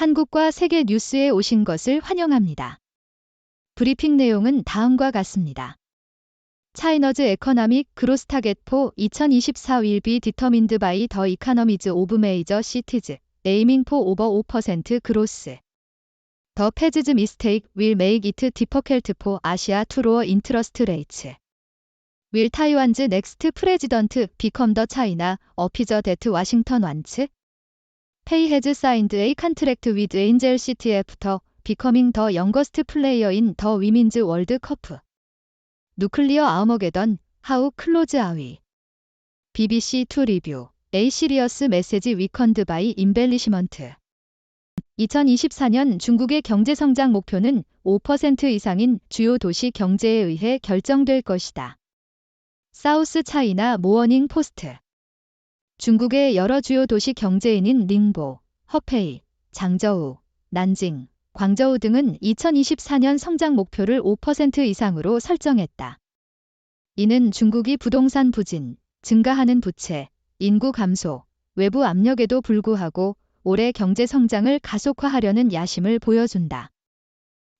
한국과 세계 뉴스에 오신 것을 환영합니다. 브리핑 내용은 다음과 같습니다. China's economic growth target for 2024 will be determined by the economies of major cities, aiming for over 5% growth. The past mistake will make it difficult for Asia to lower interest rates. Will Taiwan's next president become the China appeaser that Washington wants? Pei has signed a contract with Angel City after becoming the youngest player in the Women's World Cup. Nuclear Armageddon, how close are we? BBC to review. A serious message weakened by embellishment. 2024년 중국의 경제 성장 목표는 5% 이상인 주요 도시 경제에 의해 결정될 것이다. 사우스 차이나 모닝 포스트. 중국의 여러 주요 도시 경제인인 닝보, 허페이, 장저우, 난징, 광저우 등은 2024년 성장 목표를 5% 이상으로 설정했다. 이는 중국이 부동산 부진, 증가하는 부채, 인구 감소, 외부 압력에도 불구하고 올해 경제 성장을 가속화하려는 야심을 보여준다.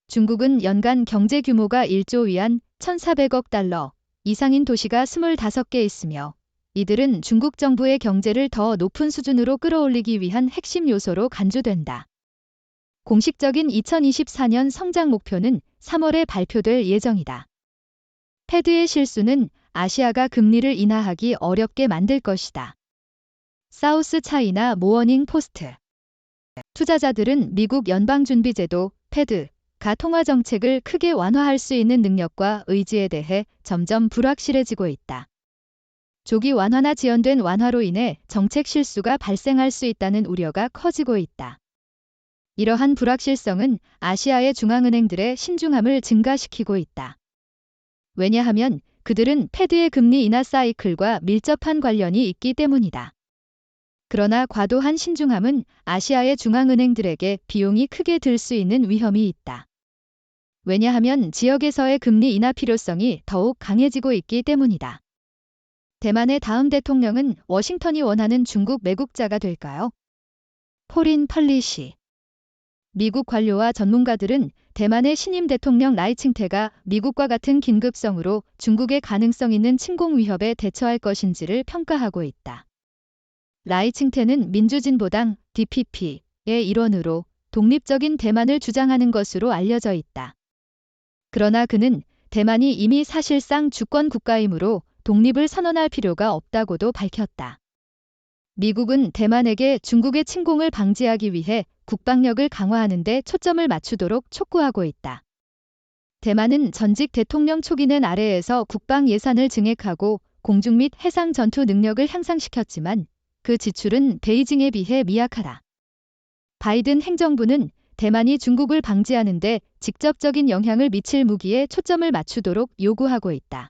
중국은 연간 경제 규모가 1조 위안 1,400억 달러 이상인 도시가 25개 있으며 이들은 중국 정부의 경제를 더 높은 수준으로 끌어올리기 위한 핵심 요소로 간주된다. 공식적인 2024년 성장 목표는 3월에 발표될 예정이다. 패드의 실수는 아시아가 금리를 인하하기 어렵게 만들 것이다. 사우스 차이나 모닝 포스트. 투자자들은 미국 연방준비제도 패드가 통화 정책을 크게 완화할 수 있는 능력과 의지에 대해 점점 불확실해지고 있다. 조기 완화나 지연된 완화로 인해 정책 실수가 발생할 수 있다는 우려가 커지고 있다. 이러한 불확실성은 아시아의 중앙은행들의 신중함을 증가시키고 있다. 왜냐하면 그들은 패드의 금리 인하 사이클과 밀접한 관련이 있기 때문이다. 그러나 과도한 신중함은 아시아의 중앙은행들에게 비용이 크게 들 수 있는 위험이 있다. 왜냐하면 지역에서의 금리 인하 필요성이 더욱 강해지고 있기 때문이다. 대만의 다음 대통령은 워싱턴이 원하는 중국 매국자가 될까요? 포린 펄리시. 미국 관료와 전문가들은 대만의 신임 대통령 라이칭태가 미국과 같은 긴급성으로 중국의 가능성 있는 침공 위협에 대처할 것인지를 평가하고 있다. 라이칭태는 민주진보당 DPP의 일원으로 독립적인 대만을 주장하는 것으로 알려져 있다. 그러나 그는 대만이 이미 사실상 주권 국가이므로 독립을 선언할 필요가 없다고도 밝혔다. 미국은 대만에게 중국의 침공을 방지하기 위해 국방력을 강화하는 데 초점을 맞추도록 촉구하고 있다. 대만은 전직 대통령 초기는 아래에서 국방 예산을 증액하고 공중 및 해상 전투 능력을 향상시켰지만 그 지출은 베이징에 비해 미약하다. 바이든 행정부는 대만이 중국을 방지하는 데 직접적인 영향을 미칠 무기에 초점을 맞추도록 요구하고 있다.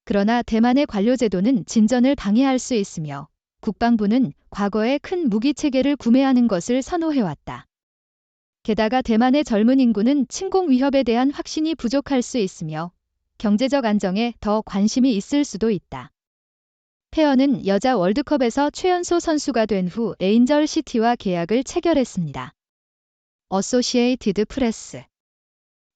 그러나 대만의 관료 제도는 진전을 방해할 수 있으며 국방부는 과거에 큰 무기 체계를 구매하는 것을 선호해왔다. 게다가 대만의 젊은 인구는 침공 위협에 대한 확신이 부족할 수 있으며 경제적 안정에 더 관심이 있을 수도 있다. 페어는 여자 월드컵에서 최연소 선수가 된 후 에인절 시티와 계약을 체결했습니다. 어소시에이티드 프레스.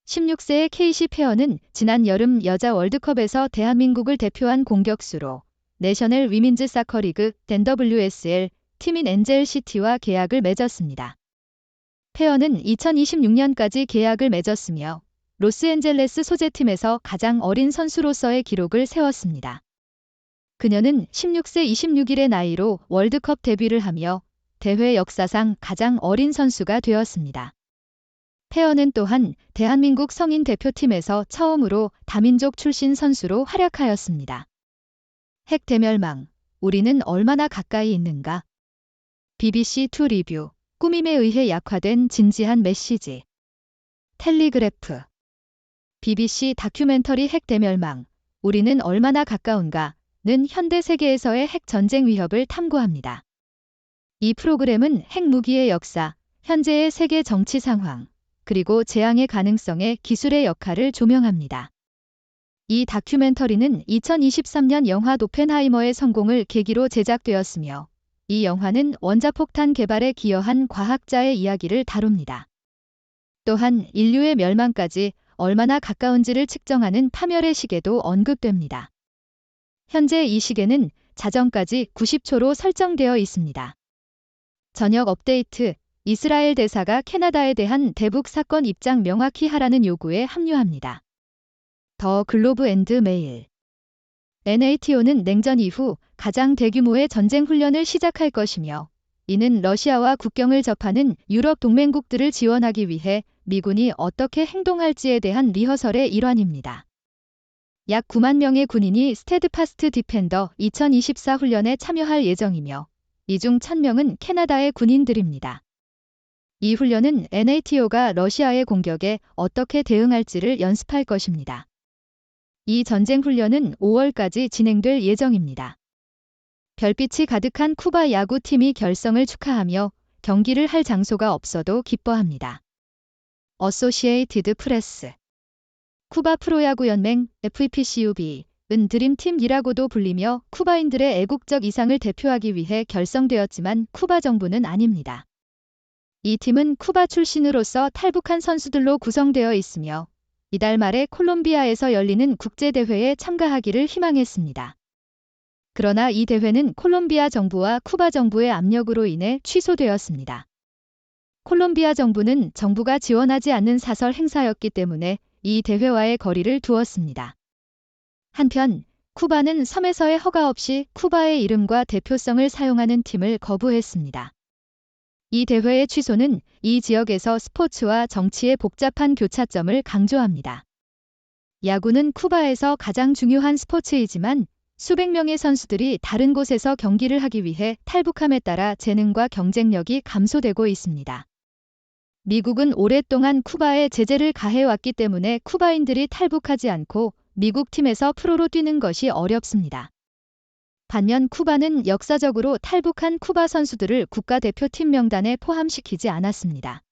16세의 케이시 페어는 지난 여름 여자 월드컵에서 대한민국을 대표한 공격수로 내셔널 위민즈 사커리그 NWSL 팀인 엔젤시티와 계약을 맺었습니다. 페어는 2026년까지 계약을 맺었으며 로스앤젤레스 소재팀에서 가장 어린 선수로서의 기록을 세웠습니다. 그녀는 16세 26일의 나이로 월드컵 데뷔를 하며 대회 역사상 가장 어린 선수가 되었습니다. 페어는 또한 대한민국 성인 대표팀에서 처음으로 다민족 출신 선수로 활약하였습니다. 핵 대멸망, 우리는 얼마나 가까이 있는가? BBC 투 리뷰, 꾸밈에 의해 약화된 진지한 메시지. 텔리그래프. BBC 다큐멘터리 핵 대멸망, 우리는 얼마나 가까운가? 는 현대 세계에서의 핵 전쟁 위협을 탐구합니다. 이 프로그램은 핵무기의 역사, 현재의 세계 정치 상황, 그리고 재앙의 가능성에 기술의 역할을 조명합니다. 이 다큐멘터리는 2023년 영화 오펜하이머의 성공을 계기로 제작되었으며 이 영화는 원자폭탄 개발에 기여한 과학자의 이야기를 다룹니다. 또한 인류의 멸망까지 얼마나 가까운지를 측정하는 파멸의 시계도 언급됩니다. 현재 이 시계는 자정까지 90초로 설정되어 있습니다. 저녁 업데이트. 이스라엘 대사가 캐나다에 대한 대북 사건 입장 명확히 하라는 요구에 합류합니다. 더 글로브 앤드 메일. NATO는 냉전 이후 가장 대규모의 전쟁 훈련을 시작할 것이며 이는 러시아와 국경을 접하는 유럽 동맹국들을 지원하기 위해 미군이 어떻게 행동할지에 대한 리허설의 일환입니다. 약 9만 명의 군인이 스테드파스트 디펜더 2024 훈련에 참여할 예정이며 이 중 1,000명은 캐나다의 군인들입니다. 이 훈련은 NATO가 러시아의 공격에 어떻게 대응할지를 연습할 것입니다. 이 전쟁 훈련은 5월까지 진행될 예정입니다. 별빛이 가득한 쿠바 야구팀이 결성을 축하하며 경기를 할 장소가 없어도 기뻐합니다. 어소시에이티드 프레스. 쿠바 프로야구연맹 FEPCUB은 드림팀이라고도 불리며 쿠바인들의 애국적 이상을 대표하기 위해 결성되었지만 쿠바 정부는 아닙니다. 이 팀은 쿠바 출신으로서 탈북한 선수들로 구성되어 있으며 이달 말에 콜롬비아에서 열리는 국제대회에 참가하기를 희망했습니다. 그러나 이 대회는 콜롬비아 정부와 쿠바 정부의 압력으로 인해 취소되었습니다. 콜롬비아 정부는 정부가 지원하지 않는 사설 행사였기 때문에 이 대회와의 거리를 두었습니다. 한편 쿠바는 섬에서의 허가 없이 쿠바의 이름과 대표성을 사용하는 팀을 거부했습니다. 이 대회의 취소는 이 지역에서 스포츠와 정치의 복잡한 교차점을 강조합니다. 야구는 쿠바에서 가장 중요한 스포츠이지만 수백 명의 선수들이 다른 곳에서 경기를 하기 위해 탈북함에 따라 재능과 경쟁력이 감소되고 있습니다. 미국은 오랫동안 쿠바에 제재를 가해왔기 때문에 쿠바인들이 탈북하지 않고 미국 팀에서 프로로 뛰는 것이 어렵습니다. 반면 쿠바는 역사적으로 탈북한 쿠바 선수들을 국가대표팀 명단에 포함시키지 않았습니다.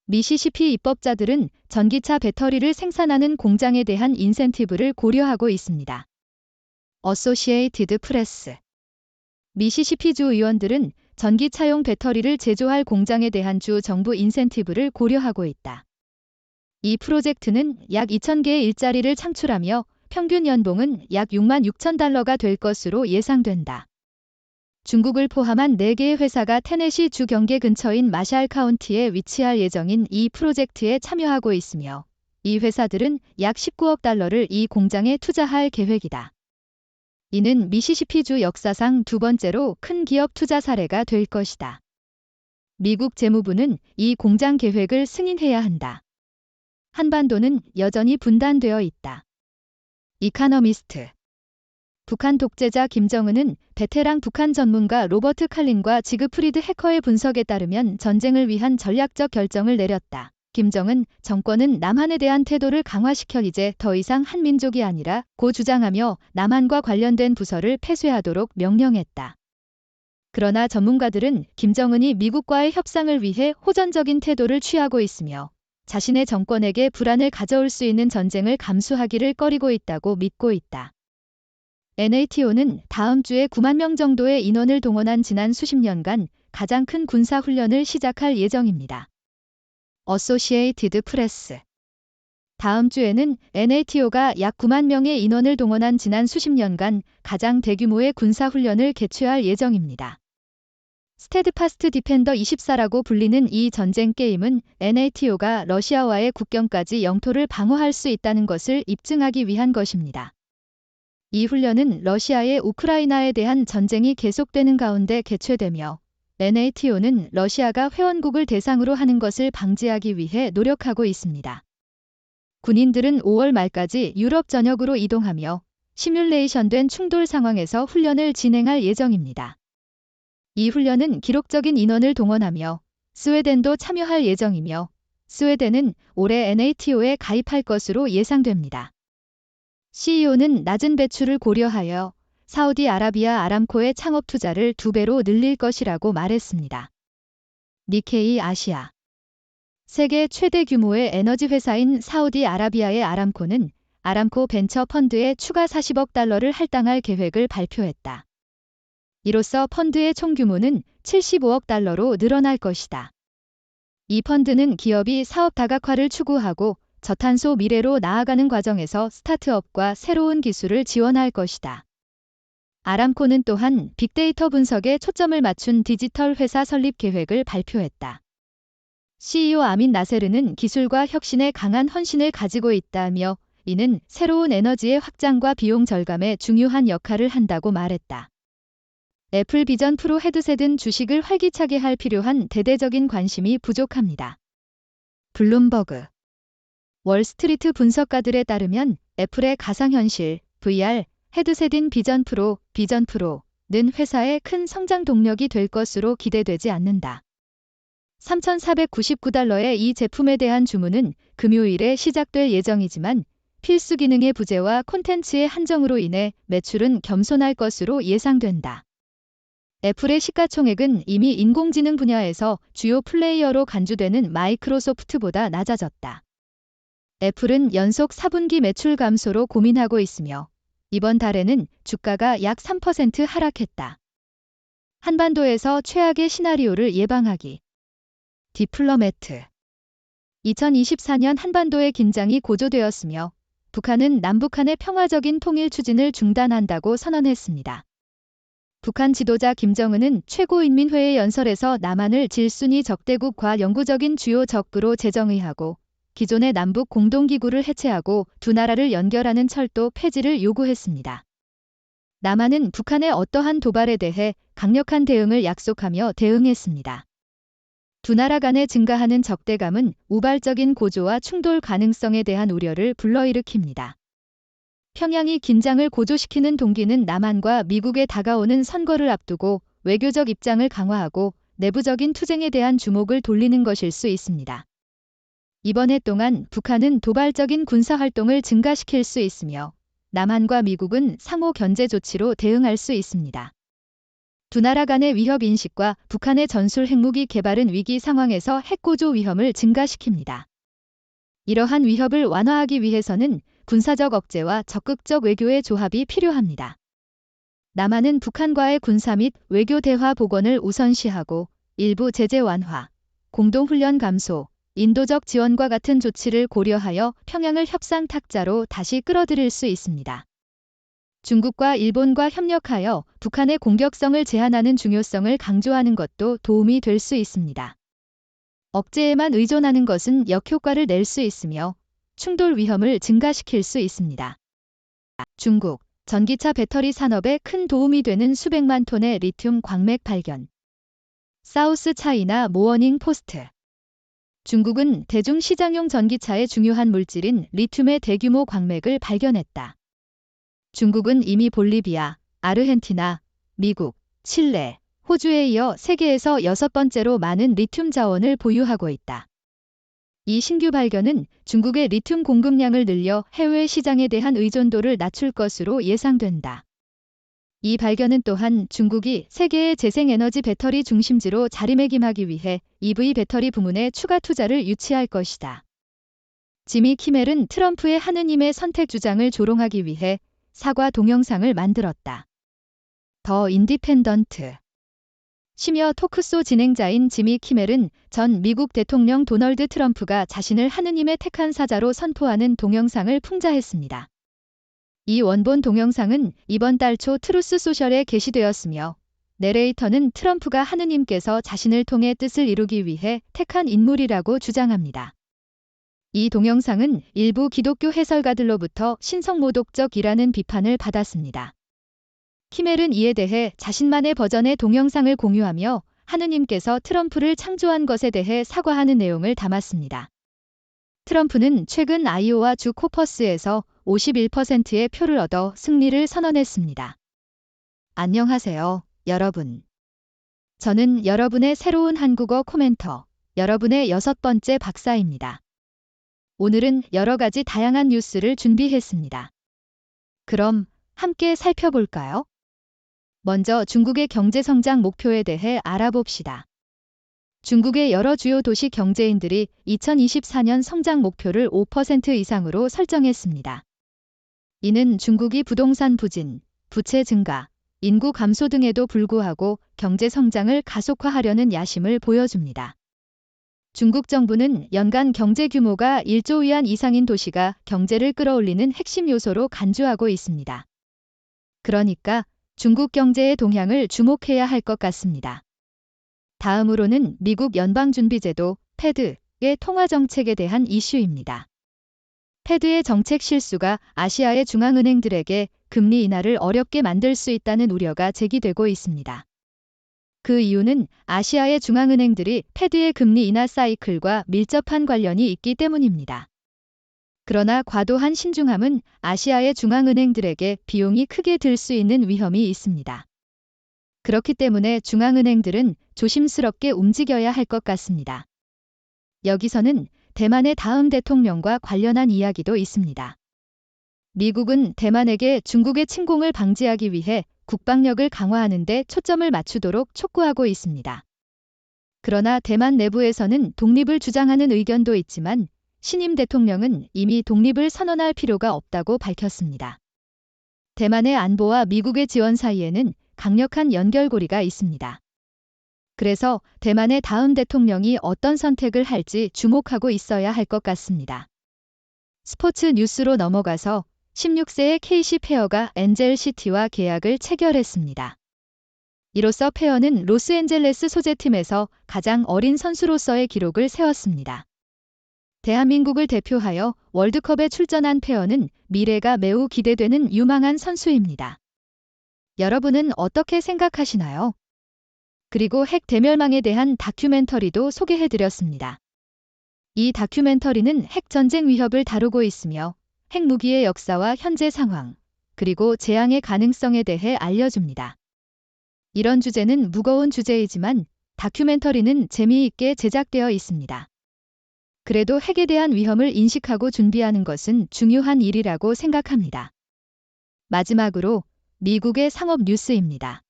미시시피 입법자들은 전기차 배터리를 생산하는 공장에 대한 인센티브를 고려하고 있습니다. 어소시에이티드 프레스. 미시시피주 의원들은 전기차용 배터리를 제조할 공장에 대한 주 정부 인센티브를 고려하고 있다. 이 프로젝트는 약 2,000개의 일자리를 창출하며 평균 연봉은 약 6만 6천 달러가 될 것으로 예상된다. 중국을 포함한 4개의 회사가 테네시 주 경계 근처인 마샬 카운티에 위치할 예정인 이 프로젝트에 참여하고 있으며 이 회사들은 약 19억 달러를 이 공장에 투자할 계획이다. 이는 미시시피주 역사상 두 번째로 큰 기업 투자 사례가 될 것이다. 미국 재무부는 이 공장 계획을 승인해야 한다. 한반도는 여전히 분단되어 있다. 이카너미스트. 북한 독재자 김정은은 베테랑 북한 전문가 로버트 칼린과 지그프리드 해커의 분석에 따르면 전쟁을 위한 전략적 결정을 내렸다. 김정은 정권은 남한에 대한 태도를 강화시켜 이제 더 이상 한민족이 아니라 고 주장하며 남한과 관련된 부서를 폐쇄하도록 명령했다. 그러나 전문가들은 김정은이 미국과의 협상을 위해 호전적인 태도를 취하고 있으며 자신의 정권에게 불안을 가져올 수 있는 전쟁을 감수하기를 꺼리고 있다고 믿고 있다. NATO는 다음 주에 9만 명 정도의 인원을 동원한 지난 수십 년간 가장 큰 군사훈련을 시작할 예정입니다. 어소시에이티드 프레스. 다음 주에는 NATO가 약 9만 명의 인원을 동원한 지난 수십 년간 가장 대규모의 군사훈련을 개최할 예정입니다. 스테드파스트 디펜더 24라고 불리는 이 전쟁 게임은 NATO가 러시아와의 국경까지 영토를 방어할 수 있다는 것을 입증하기 위한 것입니다. 이 훈련은 러시아의 우크라이나에 대한 전쟁이 계속되는 가운데 개최되며 NATO는 러시아가 회원국을 대상으로 하는 것을 방지하기 위해 노력하고 있습니다. 군인들은 5월 말까지 유럽 전역으로 이동하며 시뮬레이션된 충돌 상황에서 훈련을 진행할 예정입니다. 이 훈련은 기록적인 인원을 동원하며 스웨덴도 참여할 예정이며 스웨덴은 올해 NATO에 가입할 것으로 예상됩니다. CEO는 낮은 배출을 고려하여 사우디아라비아 아람코의 창업 투자를 2배로 늘릴 것이라고 말했습니다. 니케이 아시아. 세계 최대 규모의 에너지 회사인 사우디아라비아의 아람코는 아람코 벤처 펀드에 추가 40억 달러를 할당할 계획을 발표했다. 이로써 펀드의 총 규모는 75억 달러로 늘어날 것이다. 이 펀드는 기업이 사업 다각화를 추구하고 저탄소 미래로 나아가는 과정에서 스타트업과 새로운 기술을 지원할 것이다. 아람코는 또한 빅데이터 분석에 초점을 맞춘 디지털 회사 설립 계획을 발표했다. CEO 아민 나세르는 기술과 혁신에 강한 헌신을 가지고 있다며 이는 새로운 에너지의 확장과 비용 절감에 중요한 역할을 한다고 말했다. 애플 비전 프로 헤드셋은 주식을 활기차게 할 필요한 대대적인 관심이 부족합니다. 블룸버그 월스트리트 분석가들에 따르면 애플의 가상현실 VR 헤드셋인 비전 프로는 회사의 큰 성장 동력이 될 것으로 기대되지 않는다. 3,499달러의 이 제품에 대한 주문은 금요일에 시작될 예정이지만 필수 기능의 부재와 콘텐츠의 한정으로 인해 매출은 겸손할 것으로 예상된다. 애플의 시가총액은 이미 인공지능 분야에서 주요 플레이어로 간주되는 마이크로소프트보다 낮아졌다. 애플은 연속 4분기 매출 감소로 고민하고 있으며 이번 달에는 주가가 약 3% 하락했다. 한반도에서 최악의 시나리오를 예방하기. 디플로매트 2024년 한반도의 긴장이 고조되었으며 북한은 남북한의 평화적인 통일 추진을 중단한다고 선언했습니다. 북한 지도자 김정은은 최고인민회의 연설에서 남한을 질순위 적대국과 영구적인 주요 적으로 재정의하고 기존의 남북 공동기구를 해체하고 두 나라를 연결하는 철도 폐지를 요구했습니다. 남한은 북한의 어떠한 도발에 대해 강력한 대응을 약속하며 대응했습니다. 두 나라 간의 증가하는 적대감은 우발적인 고조와 충돌 가능성에 대한 우려를 불러일으킵니다. 평양이 긴장을 고조시키는 동기는 남한과 미국에 다가오는 선거를 앞두고 외교적 입장을 강화하고 내부적인 투쟁에 대한 주목을 돌리는 것일 수 있습니다. 이번 해 동안 북한은 도발적인 군사활동을 증가시킬 수 있으며 남한과 미국은 상호 견제 조치로 대응할 수 있습니다. 두 나라 간의 위협 인식과 북한의 전술 핵무기 개발은 위기 상황에서 핵고조 위험을 증가시킵니다. 이러한 위협을 완화하기 위해서는 군사적 억제와 적극적 외교의 조합이 필요합니다. 남한은 북한과의 군사 및 외교 대화 복원을 우선시하고 일부 제재 완화, 공동훈련 감소, 인도적 지원과 같은 조치를 고려하여 평양을 협상 탁자로 다시 끌어들일 수 있습니다. 중국과 일본과 협력하여 북한의 공격성을 제한하는 중요성을 강조하는 것도 도움이 될 수 있습니다. 억제에만 의존하는 것은 역효과를 낼 수 있으며 충돌 위험을 증가시킬 수 있습니다. 중국, 전기차 배터리 산업에 큰 도움이 되는 수백만 톤의 리튬 광맥 발견. 사우스 차이나 모어닝 포스트. 중국은 대중시장용 전기차의 중요한 물질인 리튬의 대규모 광맥을 발견했다. 중국은 이미 볼리비아, 아르헨티나, 미국, 칠레, 호주에 이어 세계에서 6번째로 많은 리튬 자원을 보유하고 있다. 이 신규 발견은 중국의 리튬 공급량을 늘려 해외 시장에 대한 의존도를 낮출 것으로 예상된다. 이 발견은 또한 중국이 세계의 재생에너지 배터리 중심지로 자리매김하기 위해 EV 배터리 부문에 추가 투자를 유치할 것이다. 지미 키멜은 트럼프의 하느님의 선택 주장을 조롱하기 위해 사과 동영상을 만들었다. 더 인디펜던트. 심야 토크쇼 진행자인 지미 키멜은 전 미국 대통령 도널드 트럼프가 자신을 하느님의 택한 사자로 선포하는 동영상을 풍자했습니다. 이 원본 동영상은 이번 달 초 트루스 소셜에 게시되었으며 내레이터는 트럼프가 하느님께서 자신을 통해 뜻을 이루기 위해 택한 인물이라고 주장합니다. 이 동영상은 일부 기독교 해설가들로부터 신성모독적이라는 비판을 받았습니다. 키멜은 이에 대해 자신만의 버전의 동영상을 공유하며 하느님께서 트럼프를 창조한 것에 대해 사과하는 내용을 담았습니다. 트럼프는 최근 아이오와 주 코퍼스에서 51%의 표를 얻어 승리를 선언했습니다. 안녕하세요, 여러분. 저는 여러분의 새로운 한국어 코멘터, 여러분의 6번째 박사입니다. 오늘은 여러 가지 다양한 뉴스를 준비했습니다. 그럼 함께 살펴볼까요? 먼저 중국의 경제 성장 목표에 대해 알아봅시다. 중국의 여러 주요 도시 경제인들이 2024년 성장 목표를 5% 이상으로 설정했습니다. 이는 중국이 부동산 부진, 부채 증가, 인구 감소 등에도 불구하고 경제 성장을 가속화하려는 야심을 보여줍니다. 중국 정부는 연간 경제 규모가 1조 위안 이상인 도시가 경제를 끌어올리는 핵심 요소로 간주하고 있습니다. 그러니까 중국 경제의 동향을 주목해야 할 것 같습니다. 다음으로는 미국 연방준비제도 패드의 통화 정책에 대한 이슈입니다. 패드의 정책 실수가 아시아의 중앙은행들에게 금리 인하를 어렵게 만들 수 있다는 우려가 제기되고 있습니다. 그 이유는 아시아의 중앙은행들이 패드의 금리 인하 사이클과 밀접한 관련이 있기 때문입니다. 그러나 과도한 신중함은 아시아의 중앙은행들에게 비용이 크게 들 수 있는 위험이 있습니다. 그렇기 때문에 중앙은행들은 조심스럽게 움직여야 할 것 같습니다. 여기서는 대만의 다음 대통령과 관련한 이야기도 있습니다. 미국은 대만에게 중국의 침공을 방지하기 위해 국방력을 강화하는 데 초점을 맞추도록 촉구하고 있습니다. 그러나 대만 내부에서는 독립을 주장하는 의견도 있지만 신임 대통령은 이미 독립을 선언할 필요가 없다고 밝혔습니다. 대만의 안보와 미국의 지원 사이에는 강력한 연결고리가 있습니다. 그래서 대만의 다음 대통령이 어떤 선택을 할지 주목하고 있어야 할 것 같습니다. 스포츠 뉴스로 넘어가서 16세의 KC 페어가 엔젤시티와 계약을 체결했습니다. 이로써 페어는 로스앤젤레스 소재팀에서 가장 어린 선수로서의 기록을 세웠습니다. 대한민국을 대표하여 월드컵에 출전한 페어는 미래가 매우 기대되는 유망한 선수입니다. 여러분은 어떻게 생각하시나요? 그리고 핵 대멸망에 대한 다큐멘터리도 소개해드렸습니다. 이 다큐멘터리는 핵 전쟁 위협을 다루고 있으며 핵무기의 역사와 현재 상황, 그리고 재앙의 가능성에 대해 알려줍니다. 이런 주제는 무거운 주제이지만 다큐멘터리는 재미있게 제작되어 있습니다. 그래도 핵에 대한 위험을 인식하고 준비하는 것은 중요한 일이라고 생각합니다. 마지막으로 미국의 상업 뉴스입니다.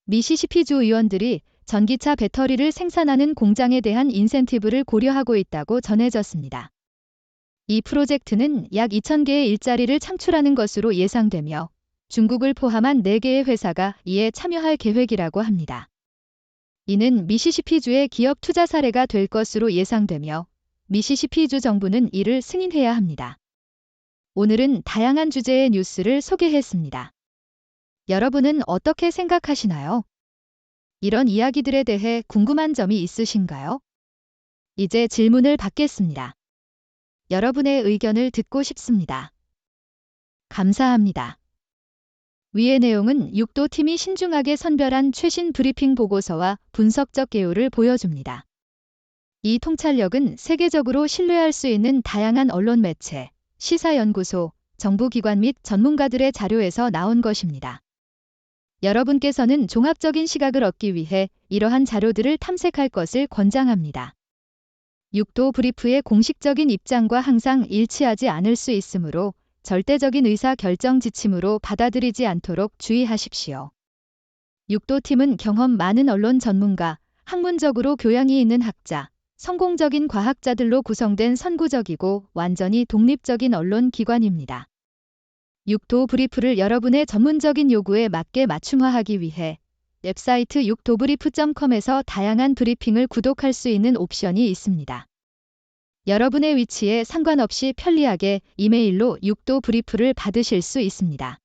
미시시피주 의원들이 전기차 배터리를 생산하는 공장에 대한 인센티브를 고려하고 있다고 전해졌습니다. 이 프로젝트는 약 2,000개의 일자리를 창출하는 것으로 예상되며 중국을 포함한 4개의 회사가 이에 참여할 계획이라고 합니다. 이는 미시시피주의 기업 투자 사례가 될 것으로 예상되며 미시시피주 정부는 이를 승인해야 합니다. 오늘은 다양한 주제의 뉴스를 소개했습니다. 여러분은 어떻게 생각하시나요? 이런 이야기들에 대해 궁금한 점이 있으신가요? 이제 질문을 받겠습니다. 여러분의 의견을 듣고 싶습니다. 감사합니다. 위의 내용은 6도 팀이 신중하게 선별한 최신 브리핑 보고서와 분석적 개요를 보여줍니다. 이 통찰력은 세계적으로 신뢰할 수 있는 다양한 언론 매체, 시사연구소, 정부기관 및 전문가들의 자료에서 나온 것입니다. 여러분께서는 종합적인 시각을 얻기 위해 이러한 자료들을 탐색할 것을 권장합니다. 6도 브리프의 공식적인 입장과 항상 일치하지 않을 수 있으므로 절대적인 의사 결정 지침으로 받아들이지 않도록 주의하십시오. 6도 팀은 경험 많은 언론 전문가, 학문적으로 교양이 있는 학자, 성공적인 과학자들로 구성된 선구적이고 완전히 독립적인 언론 기관입니다. 6도 브리프를 여러분의 전문적인 요구에 맞게 맞춤화하기 위해 웹사이트 6도브리프.com에서 다양한 브리핑을 구독할 수 있는 옵션이 있습니다. 여러분의 위치에 상관없이 편리하게 이메일로 6도 브리프를 받으실 수 있습니다.